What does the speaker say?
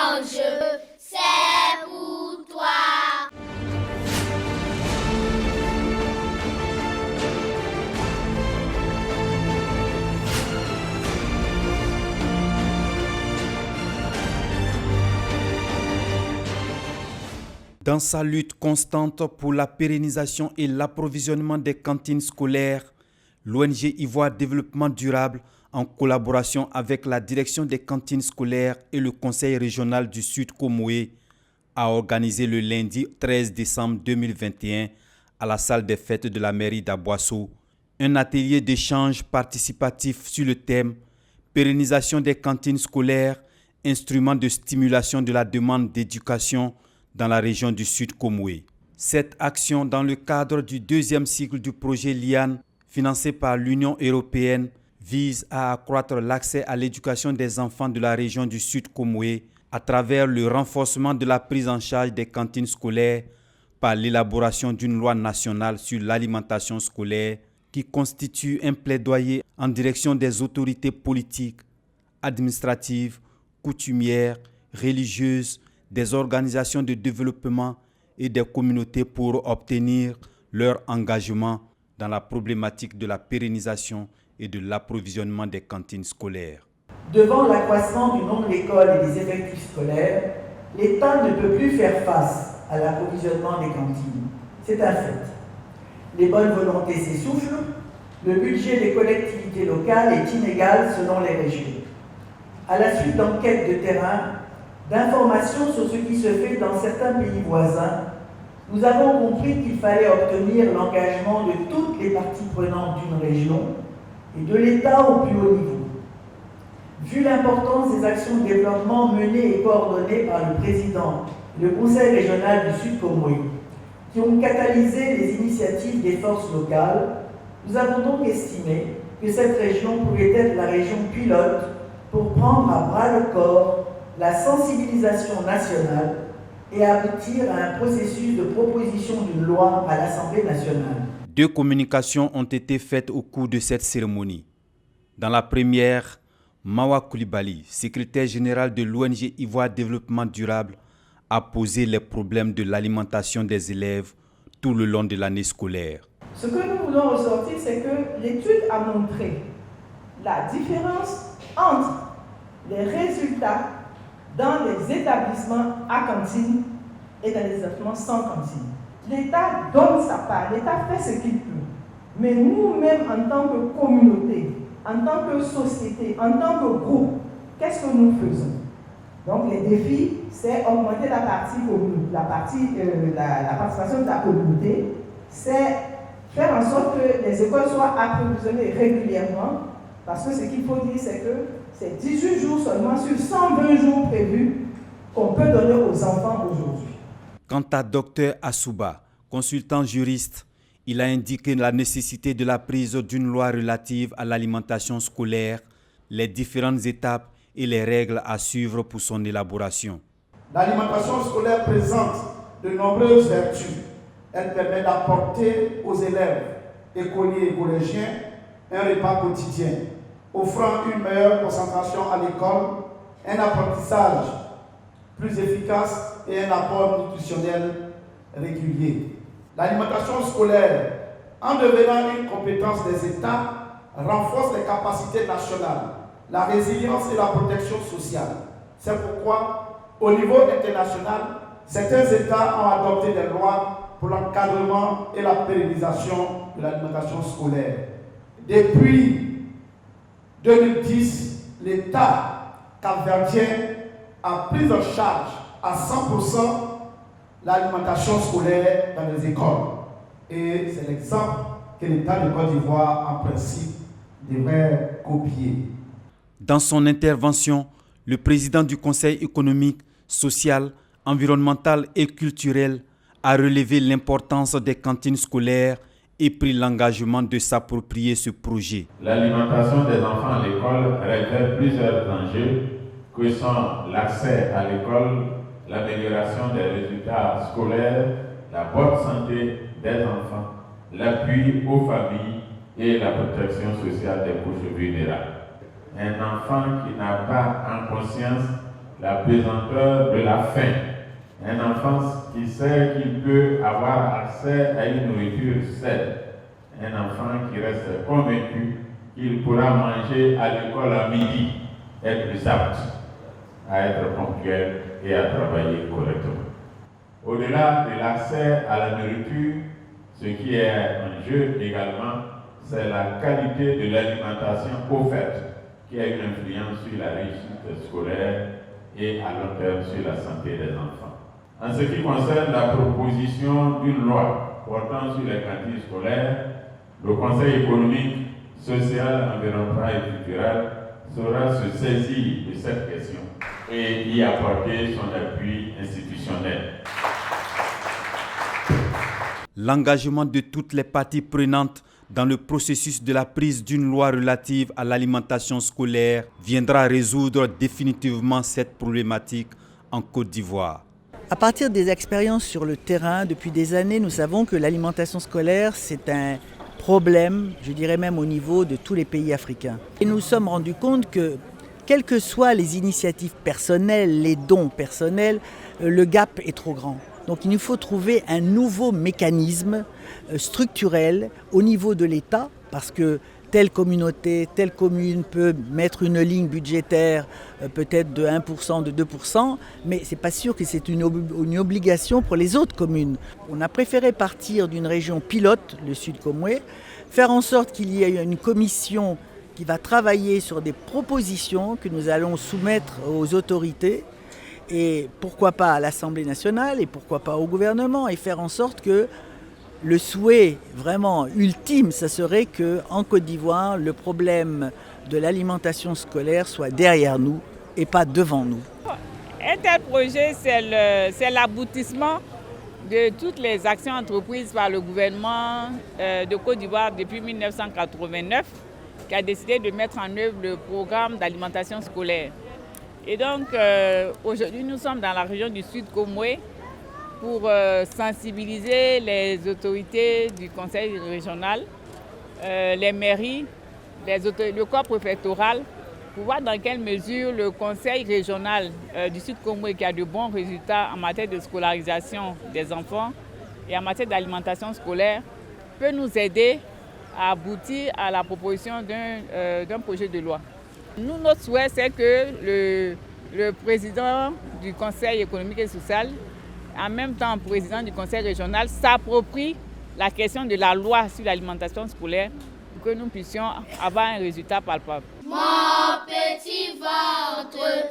l'enjeu, c'est pour toi. Dans sa lutte constante pour la pérennisation et l'approvisionnement des cantines scolaires, l'ONG Ivoire Développement Durable, en collaboration avec la direction des cantines scolaires et le Conseil régional du Sud Comoé, a organisé le lundi 13 décembre 2021 à la salle des fêtes de la mairie d'Aboisseau un atelier d'échange participatif sur le thème « Pérennisation des cantines scolaires, instrument de stimulation de la demande d'éducation » dans la région du Sud Comoé. Cette action, dans le cadre du deuxième cycle du projet LIAN, financé par l'Union européenne, vise à accroître l'accès à l'éducation des enfants de la région du Sud Comoé à travers le renforcement de la prise en charge des cantines scolaires par l'élaboration d'une loi nationale sur l'alimentation scolaire qui constitue un plaidoyer en direction des autorités politiques, administratives, coutumières, religieuses, des organisations de développement et des communautés pour obtenir leur engagement dans la problématique de la pérennisation et de l'approvisionnement des cantines scolaires. Devant l'accroissement du nombre d'écoles et des effectifs scolaires, l'État ne peut plus faire face à l'approvisionnement des cantines. C'est un fait. Les bonnes volontés s'essoufflent, le budget des collectivités locales est inégal selon les régions. À la suite d'enquêtes de terrain, d'informations sur ce qui se fait dans certains pays voisins, nous avons compris qu'il fallait obtenir l'engagement de toutes les parties prenantes d'une région et de l'État au plus haut niveau. Vu l'importance des actions de développement menées et coordonnées par le président et le conseil régional du Sud Comoé, qui ont catalysé les initiatives des forces locales, nous avons donc estimé que cette région pouvait être la région pilote pour prendre à bras le corps la sensibilisation nationale et aboutir à un processus de proposition d'une loi à l'Assemblée nationale. Deux communications ont été faites au cours de cette cérémonie. Dans la première, Mawa Koulibaly, secrétaire général de l'ONG Ivoire Développement Durable, a posé les problèmes de l'alimentation des élèves tout le long de l'année scolaire. Ce que nous voulons ressortir, c'est que l'étude a montré la différence entre les résultats dans les établissements à cantine et dans les établissements sans cantine. L'État donne sa part, l'État fait ce qu'il peut. Mais nous-mêmes, en tant que communauté, en tant que société, en tant que groupe, qu'est-ce que nous faisons? Donc les défis, c'est augmenter la participation de la communauté, c'est faire en sorte que les écoles soient approvisionnées régulièrement, parce que ce qu'il faut dire, c'est que c'est 18 jours seulement sur 120 jours prévus qu'on peut donner aux enfants aujourd'hui. Quant à Dr Assouba, consultant juriste, il a indiqué la nécessité de la prise d'une loi relative à l'alimentation scolaire, les différentes étapes et les règles à suivre pour son élaboration. L'alimentation scolaire présente de nombreuses vertus. Elle permet d'apporter aux élèves, écoliers et collégiens, un repas quotidien, offrant une meilleure concentration à l'école, un apprentissage plus efficace et un apport nutritionnel régulier. L'alimentation scolaire, en devenant une compétence des États, renforce les capacités nationales, la résilience et la protection sociale. C'est pourquoi, au niveau international, certains États ont adopté des lois pour l'encadrement et la pérennisation de l'alimentation scolaire. Depuis 2010, l'État capverdien a pris en charge à 100% l'alimentation scolaire dans les écoles. Et c'est l'exemple que l'État de Côte d'Ivoire, en principe, devrait copier. Dans son intervention, le président du Conseil économique, social, environnemental et culturel a relevé l'importance des cantines scolaires et pris l'engagement de s'approprier ce projet. L'alimentation des enfants à l'école révèle plusieurs enjeux que sont l'accès à l'école, l'amélioration des résultats scolaires, la bonne santé des enfants, l'appui aux familles et la protection sociale des couches vulnérables. Un enfant qui n'a pas en conscience la pesanteur de la faim. Un enfant qui sait qu'il peut avoir accès à une nourriture saine. Un enfant qui reste convaincu qu'il pourra manger à l'école à midi, est plus apte à être ponctuel et à travailler correctement. Au-delà de l'accès à la nourriture, ce qui est en jeu également, c'est la qualité de l'alimentation offerte qui a une influence sur la réussite scolaire et à long terme sur la santé des enfants. En ce qui concerne la proposition d'une loi portant sur les cantines scolaires, le Conseil économique, social, environnemental et culturel saura se saisir de cette question et y apporter son appui institutionnel. L'engagement de toutes les parties prenantes dans le processus de la prise d'une loi relative à l'alimentation scolaire viendra résoudre définitivement cette problématique en Côte d'Ivoire. À partir des expériences sur le terrain, depuis des années, nous savons que l'alimentation scolaire, c'est un problème, je dirais même au niveau de tous les pays africains. Et nous nous sommes rendus compte que, quelles que soient les initiatives personnelles, les dons personnels, le gap est trop grand. Donc il nous faut trouver un nouveau mécanisme structurel au niveau de l'État, parce que telle communauté, telle commune peut mettre une ligne budgétaire peut-être de 1%, de 2%, mais ce n'est pas sûr que c'est une obligation pour les autres communes. On a préféré partir d'une région pilote, le Sud Komwe, faire en sorte qu'il y ait une commission qui va travailler sur des propositions que nous allons soumettre aux autorités, et pourquoi pas à l'Assemblée nationale, et pourquoi pas au gouvernement, et faire en sorte que le souhait vraiment ultime, ça serait qu'en Côte d'Ivoire, le problème de l'alimentation scolaire soit derrière nous et pas devant nous. Un tel projet, c'est l'aboutissement de toutes les actions entreprises par le gouvernement de Côte d'Ivoire depuis 1989, qui a décidé de mettre en œuvre le programme d'alimentation scolaire. Et donc, aujourd'hui, nous sommes dans la région du Sud Komwe pour sensibiliser les autorités du conseil régional, les mairies, le corps préfectoral, pour voir dans quelle mesure le conseil régional du Sud Komwe, qui a de bons résultats en matière de scolarisation des enfants et en matière d'alimentation scolaire, peut nous aider à aboutir à la proposition d'un projet de loi. Nous, notre souhait, c'est que le président du Conseil économique et social, en même temps président du Conseil régional, s'approprie la question de la loi sur l'alimentation scolaire pour que nous puissions avoir un résultat palpable. Mon petit ventre